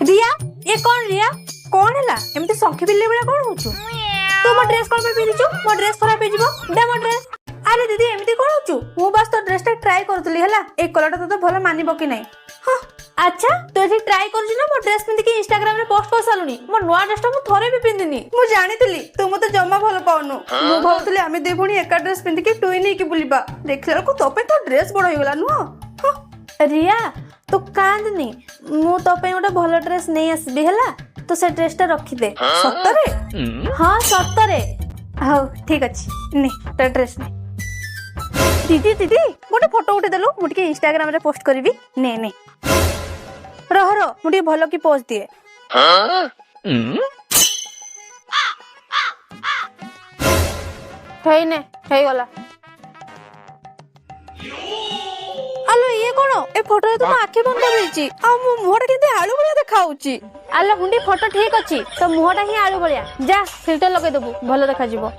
रिया ये कौन रिया कौन है एमती संखी बिल्ली बेला कौन होचु तू मो ड्रेस कौन पे पिरिचु मो ड्रेस खराब हो जिवो दे मो ड्रेस अरे दीदी एमती कौन होचु मु बस तो ड्रेस टा ट्राई करतली हला ए कलर तो भलो मानिबो कि नै हां अच्छा तू एठी ट्राई करजु ना मो ड्रेस पिंदी के इंस्टाग्राम रे पोस्ट कर सालुनी मो नवा ड्रेस टा मु थरे भी पिंदिनी मु जानितली तू मते जम्मा भलो पाउनु मु भावतली आमे दे भणी एका ड्रेस पिंदी के टुई नै की बुलिबा देखला को तो पे तो ड्रेस बड़ हो गेला नु रिया तू कांदनी मु तो पे गोटे भल ड्रेस नहीं आसबी हला तो से ड्रेस टा रखी दे सतरे हां सतरे हां ठीक अछि ने तो ड्रेस ने दीदी दीदी गोटे फोटो उठे देलु मुटिके इंस्टाग्राम रे पोस्ट करबी ने ने रह मुटिके भलो की पोज दिए हेई ने हेई गला आलो ये कोन ए फोटो तो आखे बंद कर देछि आ मु मुहटा केते आलू बलिया देखाउची आलो हुंडी फोटो ठीक अछि तो मुहटा ही आलू बलिया जा फिल्टर लगे देबू भलो देखा जिवो